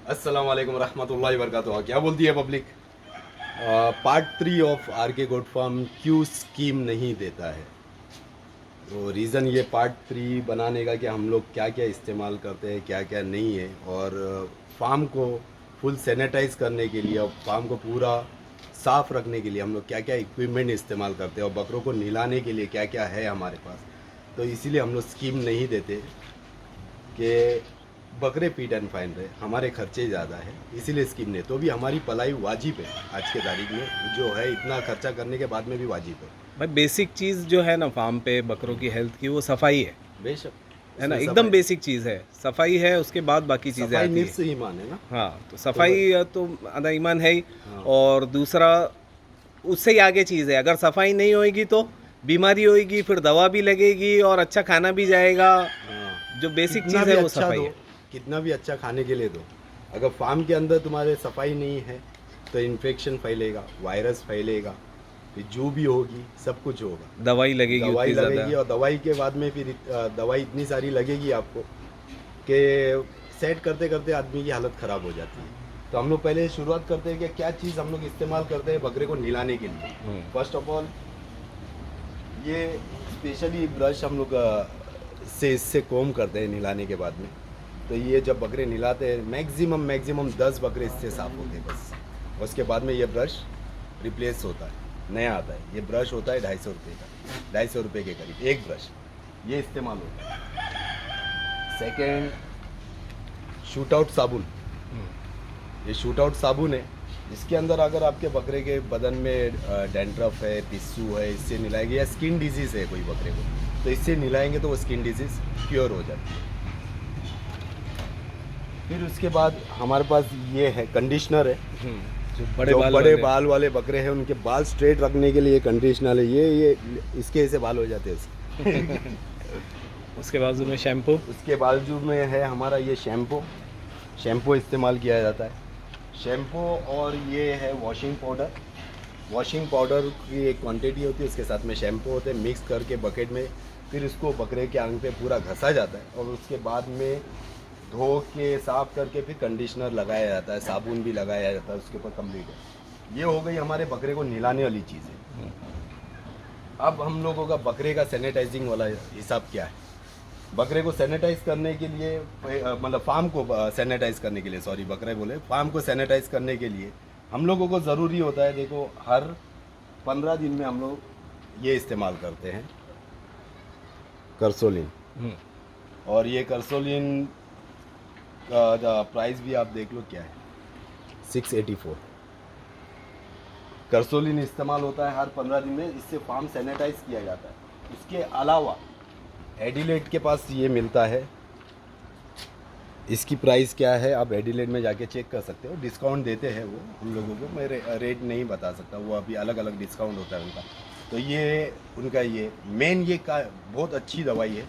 अस्सलाम वालेकुम रहमतुल्लाहि व बरकातुहू। क्या बोलती है पब्लिक? पार्ट 3 ऑफ आर के गोट फार्म क्यों स्कीम नहीं देता है। तो रीज़न ये पार्ट 3 बनाने का कि हम लोग क्या क्या इस्तेमाल करते हैं, क्या क्या नहीं है, और फार्म को फुल सैनिटाइज करने के लिए और फार्म को पूरा साफ़ रखने के लिए हम लोग क्या क्या इक्विपमेंट इस्तेमाल करते हैं और बकरों को नहलाने के लिए क्या क्या है हमारे पास। तो इसीलिए हम लोग स्कीम नहीं देते कि बकरे फीड एंड फाइन रहे, हमारे खर्चे ज़्यादा है, इसीलिए स्कीम नहीं। तो भी हमारी पलाई वाजिब है आज के तारीख में, जो है इतना खर्चा करने के बाद में भी वाजिब है। भाई बेसिक चीज़ जो है ना फार्म पे बकरों की हेल्थ की, वो सफाई है बेशक है ना। उसमें एकदम सफाई, बेसिक चीज़ है, सफाई है, उसके बाद बाकी चीज़ें सफाई आती है। निफ्स ईमान है ना। हाँ, तो तो बस, सफाई तो आधा ईमान है ही। हाँ और दूसरा उससे ही आगे चीज़ है, अगर सफाई नहीं होएगी तो बीमारी होएगी, फिर दवा भी लगेगी और अच्छा खाना भी जाएगा। हाँ। जो बेसिक कितना चीज़ भी है वो अच्छा सफाई दो, है। कितना भी अच्छा खाने के लिए दो, अगर फार्म के अंदर तुम्हारे सफाई नहीं है तो इन्फेक्शन फैलेगा, वायरस फैलेगा, फिर जो भी होगी सब कुछ होगा। दवाई लगेगी दवाई उतनी ज़्यादा। लगेगी और दवाई के बाद में फिर दवाई इतनी सारी लगेगी आपको कि सेट करते करते आदमी की हालत ख़राब हो जाती है। तो हम लोग पहले शुरुआत करते हैं कि क्या चीज़ हम लोग इस्तेमाल करते हैं बकरे को नहलाने के लिए। फर्स्ट ऑफ ऑल ये स्पेशली ब्रश हम लोग से इससे कोम करते हैं नहलाने के बाद में। तो ये जब बकरे नहलाते हैं मैक्सिमम 10 बकरे इससे साफ़ होते हैं बस। उसके बाद में ये ब्रश रिप्लेस होता है, नया आता है। ये ब्रश होता है 250 रुपये का, 250 रुपये के करीब एक ब्रश ये इस्तेमाल होता है। सेकेंड, शूट आउट साबुन। ये शूट आउट साबुन है, इसके अंदर अगर आपके बकरे के बदन में डेंड्रफ है, पिस्सू है, इससे नहलाएंगे, या स्किन डिजीज़ है कोई बकरे को, तो इससे नहलाएंगे तो वो स्किन डिजीज़ क्योर हो जाती है। फिर उसके बाद हमारे पास ये है कंडीशनर है। जो बड़े जो बाल बड़े वाले। बाल वाले बकरे हैं उनके बाल स्ट्रेट रखने के लिए कंडीशनर है। ये इसके ऐसे बाल हो जाते हैं इसके। उसके बाजू में शैम्पू। उसके बावजूद में है हमारा ये शैम्पू इस्तेमाल किया जाता है। शैम्पू और ये है वॉशिंग पाउडर। वॉशिंग पाउडर की एक क्वांटिटी होती है, उसके साथ में शैम्पू होते हैं, मिक्स करके बकेट में फिर इसको बकरे के आंग पे पूरा घसा जाता है और उसके बाद में धो के साफ़ करके फिर कंडीशनर लगाया जाता है, साबुन भी लगाया जाता है उसके ऊपर कंप्लीट है। ये हो गई हमारे बकरे को नहलाने वाली चीज़ें। अब हम लोगों का बकरे का सैनिटाइजिंग वाला हिसाब क्या है। बकरे को सैनिटाइज करने के लिए, मतलब फार्म को सैनिटाइज करने के लिए, सॉरी बकरे बोले, फार्म को सैनिटाइज करने के लिए हम लोगों को ज़रूरी होता है, देखो हर 15 दिन में हम लोग ये इस्तेमाल करते हैं करसोलिन। और ये करसोलिन का प्राइस भी आप देख लो क्या है, 684। करसोलिन इस्तेमाल होता है हर 15 दिन में, इससे फार्म सैनिटाइज किया जाता है। इसके अलावा एडिलेट के पास ये मिलता है, इसकी प्राइस क्या है आप एडिलेट में जाके चेक कर सकते हो, डिस्काउंट देते हैं वो हम लोगों को, मैं रेट नहीं बता सकता, वो अभी अलग अलग डिस्काउंट होता है उनका। तो ये उनका ये मेन ये का बहुत अच्छी दवाई है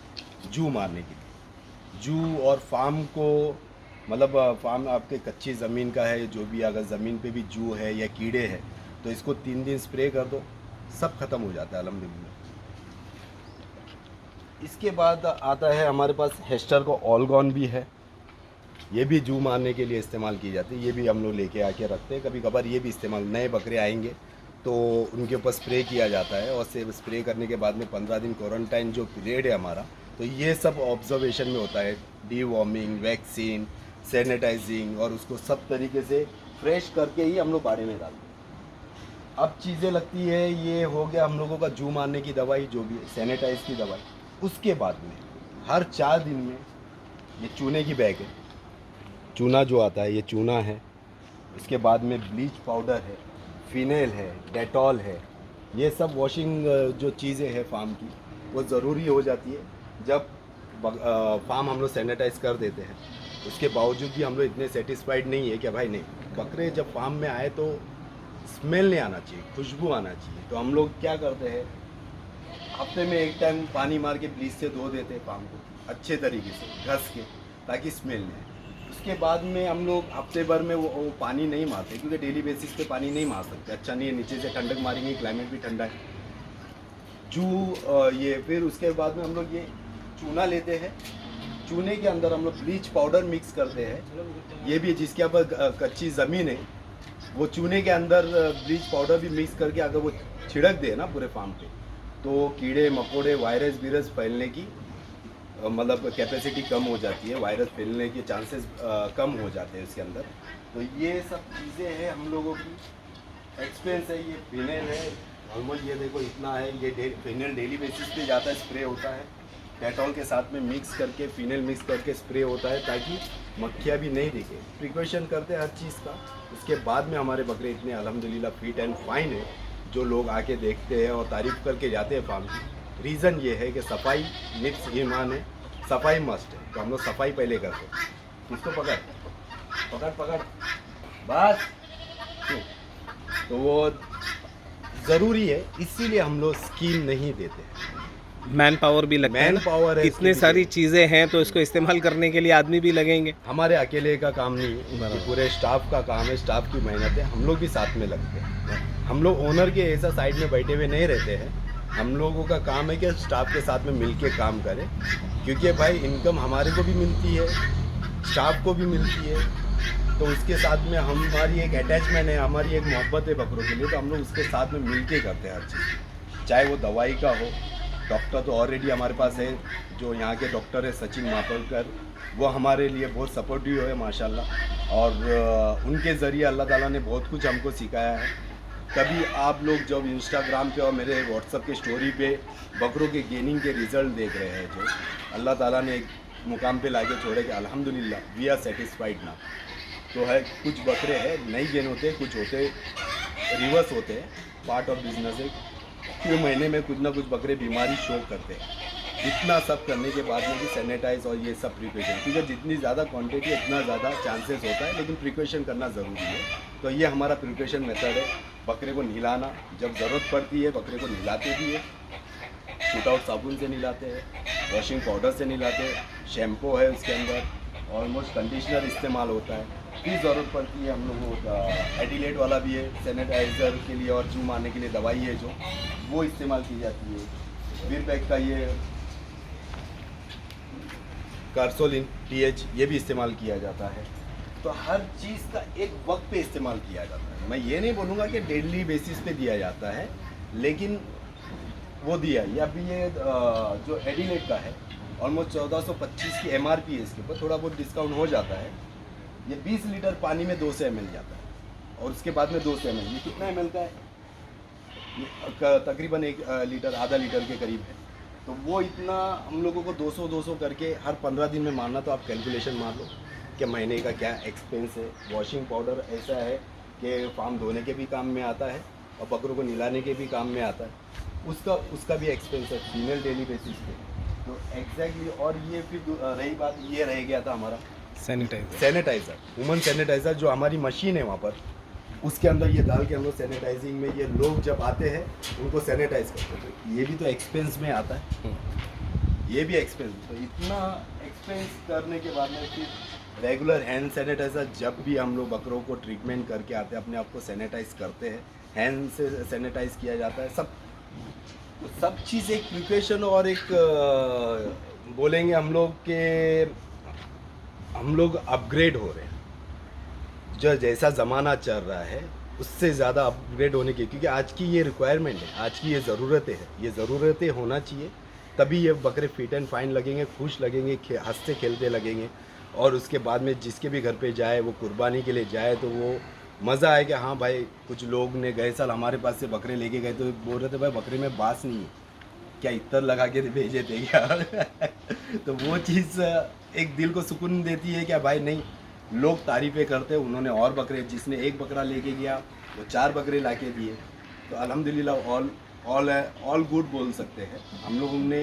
जू मारने के लिए। जू और फार्म को, मतलब फार्म आपके कच्ची ज़मीन का है, जो भी अगर ज़मीन पे भी जू है या कीड़े हैं तो इसको 3 दिन स्प्रे कर दो, सब खत्म हो जाता है अल्हम्दुलिल्लाह। इसके बाद आता है हमारे पास हेस्टर को ऑलगॉन भी है, ये भी जू मारने के लिए इस्तेमाल की जाती है। ये भी हम लोग लेके आके रखते हैं, कभी कभार ये भी इस्तेमाल, नए बकरे आएंगे तो उनके ऊपर स्प्रे किया जाता है, और स्प्रे करने के बाद में 15 दिन क्वारंटाइन जो पीरियड है हमारा, तो ये सब ऑब्जर्वेशन में होता है, डीवॉर्मिंग, वैक्सीन, सैनिटाइजिंग, और उसको सब तरीके से फ्रेश करके ही हम लोग बाड़े में डालते हैं। अब चीज़ें लगती है, ये हो गया हम लोगों का जू मारने की दवाई, जो भी सैनिटाइज की दवाई। उसके बाद में हर 4 दिन में ये चूने की बैग है, चूना जो आता है ये चूना है। उसके बाद में ब्लीच पाउडर है, फिनेल है, डेटॉल है, ये सब वॉशिंग जो चीज़ें हैं फार्म की, वो ज़रूरी हो जाती है जब फार्म हम लोग सैनिटाइज कर देते हैं। उसके बावजूद भी हम लोग इतने सेटिस्फाइड नहीं है कि भाई नहीं, बकरे जब फार्म में आए तो स्मेल नहीं आना चाहिए, खुशबू आना चाहिए। तो हम लोग क्या करते हैं, हफ्ते में एक टाइम पानी मार के ब्लीच से धो देते हैं फार्म को अच्छे तरीके से घस के, ताकि स्मेल नहीं आए। उसके बाद में हम लोग हफ्ते भर में वो पानी नहीं मारते, क्योंकि डेली बेसिस पे पानी नहीं मार सकते, अच्छा नहीं है, नीचे से ठंडक मारेंगे, क्लाइमेट भी ठंडा है। ये फिर उसके बाद में हम लोग ये चूना लेते हैं, चूने के अंदर हम लोग ब्लीच पाउडर मिक्स करते हैं। ये भी जिसके ऊपर कच्ची ज़मीन है वो चूने के अंदर ब्लीच पाउडर भी मिक्स करके अगर वो छिड़क दे ना पूरे फार्म पे, तो कीड़े मकोड़े वायरस वीरस फैलने की मतलब कैपेसिटी कम हो जाती है, वायरस फैलने के चांसेस कम हो जाते हैं उसके अंदर। तो ये सब चीज़ें हैं हम लोगों की, एक्सपेंस है। ये फिनेल है ऑलमोस्ट, ये देखो इतना है। ये फिनेल डेली बेसिस पे जाता है, स्प्रे होता है डेटॉल के साथ में मिक्स करके, फिनेल मिक्स करके स्प्रे होता है ताकि मक्खियाँ भी नहीं दिखे। प्रिकॉशन करते हैं हर चीज़ का। उसके बाद में हमारे बकरे इतने अल्हम्दुलिल्लाह फिट एंड फाइन है, जो लोग आके देखते हैं और तारीफ़ करके जाते हैं फार्म की। रीज़न ये है कि सफाई निफ्स ईमान है, सफाई मस्ट है। तो हम लोग सफाई पहले करते हैं। इसको पकड़ पकड़ पकड़ बस। तो वो ज़रूरी है, इसीलिए हम लोग स्कीम नहीं देते हैं। मैन पावर भी लगता है मैन ना? पावर है, इतने इसकी सारी भी चीज़ें हैं तो इसको इस्तेमाल करने के लिए आदमी भी लगेंगे। हमारे अकेले का काम नहीं है, ये पूरे स्टाफ का काम है, स्टाफ की मेहनत है। हम लोग भी साथ में लगते हैं। हम लोग ओनर के ऐसा साइड में बैठे हुए नहीं रहते हैं। हम लोगों का काम है कि स्टाफ के साथ में मिलके काम करें, क्योंकि भाई इनकम हमारे को भी मिलती है, स्टाफ को भी मिलती है। तो उसके साथ में हमारी एक अटैचमेंट है, हमारी एक मोहब्बत है बकरों के लिए। तो हम लोग उसके साथ में मिलके करते हैं हर चीज़, चाहे वो दवाई का हो। डॉक्टर तो ऑलरेडी हमारे पास है, जो यहाँ के डॉक्टर है सचिन मापलकर, वो हमारे लिए बहुत सपोर्टिव है माशाल्लाह। और उनके ज़रिए अल्लाह ताला ने बहुत कुछ हमको सिखाया है। कभी आप लोग जब इंस्टाग्राम पे और मेरे व्हाट्सएप के स्टोरी पे बकरों के गेनिंग के रिज़ल्ट देख रहे हैं, जो अल्लाह ताला ने एक मुकाम पे लाके छोड़े कि अल्हम्दुलिल्लाह वी आर सेटिस्फाइड ना। तो है कुछ बकरे हैं नहीं गेन होते, कुछ होते रिवर्स होते हैं, पार्ट ऑफ बिजनेस है। फिर महीने में कुछ ना कुछ बकरे बीमारी शो करते हैं। इतना सब करने के बाद में भी सैनिटाइज और ये सब प्रिकॉशन, क्योंकि जितनी ज़्यादा क्वांटिटी उतना ज़्यादा चांसेस होता है, लेकिन प्रिकॉशन करना ज़रूरी है। तो ये हमारा प्रिकॉशन मेथड है। बकरे को नहलाना, जब ज़रूरत पड़ती है बकरे को नहलाते भी है। शूट आउट साबुन से नहलाते हैं, वॉशिंग पाउडर से नहलाते हैं, शैम्पू है उसके अंदर, ऑलमोस्ट कंडीशनर इस्तेमाल होता है। फिर ज़रूरत पड़ती है हम लोगों का एडिलेट वाला भी है, सैनिटाइज़र के लिए और जू मारने के लिए दवाई है जो वो इस्तेमाल की जाती है। बिर पैक का ये कार्सोलिन TH ये भी इस्तेमाल किया जाता है। तो हर चीज़ का एक वक्त पे इस्तेमाल किया जाता है। मैं ये नहीं बोलूँगा कि डेली बेसिस पे दिया जाता है, लेकिन वो दिया। या अभी ये जो एडिलेट का है ऑलमोस्ट 1425 की MRP है, इसके ऊपर थोड़ा बहुत डिस्काउंट हो जाता है। ये 20 लीटर पानी में 200 ml जाता है और उसके बाद में 200 ml। ये कितना ml का है? ये तकरीबन 1 लीटर, आधा लीटर के करीब है। तो वो इतना हम लोगों को 200 करके हर 15 दिन में मारना। तो आप कैलकुलेशन मार लो कि महीने का क्या एक्सपेंस है। वॉशिंग पाउडर ऐसा है कि फार्म धोने के भी काम में आता है और बकरों को नहलाने के भी काम में आता है। उसका भी एक्सपेंस है फीमेल डेली बेसिस पे। तो एग्जैक्टली। और ये फिर रही बात, ये रह गया था हमारा सैनिटाइज़र, वुमन सैनिटाइज़र, जो हमारी मशीन है वहाँ पर, उसके अंदर ये डाल के हम लोग सैनिटाइजिंग में, ये लोग जब आते हैं उनको सैनिटाइज करते हैं। ये भी तो एक्सपेंस में आता है, ये भी एक्सपेंस। तो इतना एक्सपेंस करने के बाद में फिर रेगुलर हैंड सैनिटाइज़र, जब भी हम लोग बकरों को ट्रीटमेंट करके आते हैं अपने आप को सैनिटाइज करते हैं, हैंड से सैनिटाइज किया जाता है। सब चीज़ एक प्रिपरेशन और एक बोलेंगे हम लोग के हम लोग अपग्रेड हो रहे हैं। जो जैसा ज़माना चल रहा है उससे ज़्यादा अपग्रेड होने की, क्योंकि आज की ये रिक्वायरमेंट है, आज की ये ज़रूरतें हैं, ये ज़रूरतें होना चाहिए। तभी ये बकरे फिट एंड फाइन लगेंगे, खुश लगेंगे, हंसते खेलते लगेंगे। और उसके बाद में जिसके भी घर पे जाए, वो कुर्बानी के लिए जाए, तो वो मज़ा आए कि हाँ भाई, कुछ लोग ने गए साल हमारे पास से बकरे लेके गए तो बोल रहे थे भाई बकरे में बास नहीं है, क्या इतर लगा के भेजे थे क्या? तो वो चीज़ एक दिल को सुकून देती है क्या भाई, नहीं लोग तारीफ़ें करते हैं। उन्होंने और बकरे, जिसने एक बकरा लेके गया वो 4 बकरे ला के दिए। तो अल्हम्दुलिल्लाह ऑल गुड बोल सकते हैं। हम लोगों ने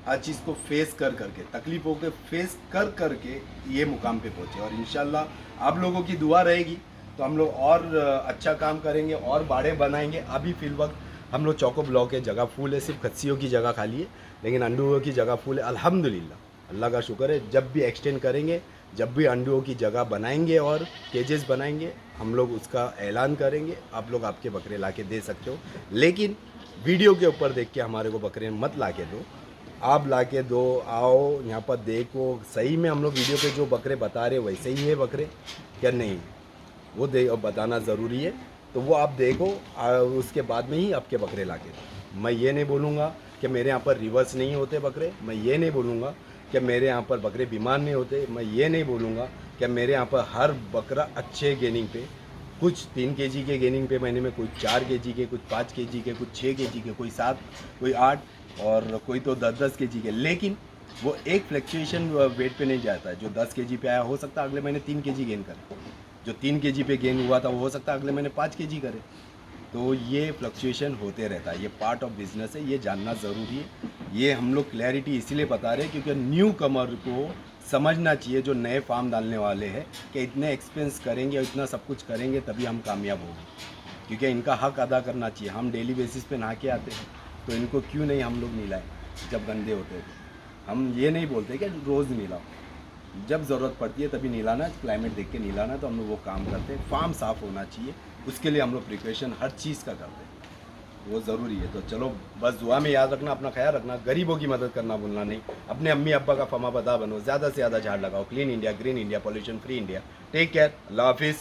हर चीज़ को फेस करके, तकलीफ़ों के फेस करके ये मुकाम पे पहुँचे। और इंशाल्लाह आप लोगों की दुआ रहेगी तो हम लोग और अच्छा काम करेंगे और बाड़े बनाएंगे। अभी फ़िलवक्त हम लोग चौको ब्लॉक है, जगह फुल है, सिर्फ खस्सियों की जगह खाली है, लेकिन अंडों की जगह फुल है। अल्हम्दुलिल्लाह, अल्लाह का शुक्र है। जब भी एक्सटेंड करेंगे, जब भी अंडों की जगह बनाएंगे और केजेस बनाएंगे, हम लोग उसका ऐलान करेंगे। आप लोग आपके बकरे ला के दे सकते हो, लेकिन वीडियो के ऊपर देख के हमारे को बकरे मत ला के दो। आप लाके दो, आओ यहाँ पर देखो सही में हम लोग वीडियो पे जो बकरे बता रहे वैसे ही है बकरे क्या नहीं, वो बताना ज़रूरी है। तो वो आप देखो, उसके बाद में ही आपके बकरे लाके दो। मैं ये नहीं बोलूँगा कि मेरे यहाँ पर रिवर्स नहीं होते बकरे, मैं ये नहीं बोलूँगा कि मेरे यहाँ पर बकरे बीमार नहीं होते, मैं ये नहीं बोलूँगा कि मेरे यहाँ पर हर बकरा अच्छे गेनिंग पे, कुछ 3 केजी के गेनिंग पे महीने में, कोई 4 केजी के, कुछ 5 केजी के, कुछ 6 केजी के, कोई 7, कोई 8 और कोई तो 10-10 केजी के। लेकिन वो एक फ्लक्चुएशन वेट पे नहीं जाता है। जो 10 केजी पे आया हो सकता है अगले महीने 3 केजी गेन करे, जो 3 केजी पे गेन हुआ था वो हो सकता है अगले महीने 5 केजी करे। तो ये फ्लक्चुएशन होते रहता है, ये पार्ट ऑफ बिजनेस है, ये जानना ज़रूरी है। ये हम लोग क्लैरिटी इसीलिए बता रहे हैं क्योंकि न्यू कमर को समझना चाहिए, जो नए फार्म डालने वाले हैं, कि इतने एक्सपेंस करेंगे और इतना सब कुछ करेंगे तभी हम कामयाब होंगे, क्योंकि इनका हक अदा करना चाहिए। हम डेली बेसिस पे नहा के आते हैं, तो इनको क्यों नहीं हम लोग नहलाएं जब गंदे होते हैं। हम ये नहीं बोलते कि रोज़ नहलाओ, जब ज़रूरत पड़ती है तभी नहलाना, क्लाइमेट देख के नहलाना, तो हम लोग वो काम करते हैं। फार्म साफ़ होना चाहिए, उसके लिए हम लोग प्रिपरेशन हर चीज़ का करते हैं, वो ज़रूरी है। तो चलो बस दुआ में याद रखना, अपना ख्याल रखना, गरीबों की मदद करना भूलना नहीं, अपने अम्मी अब्बा का फमा बदा बनो, ज़्यादा से ज़्यादा झाड़ लगाओ। Clean India, green India, pollution free India. Take care, अल्लाह हाफिज़।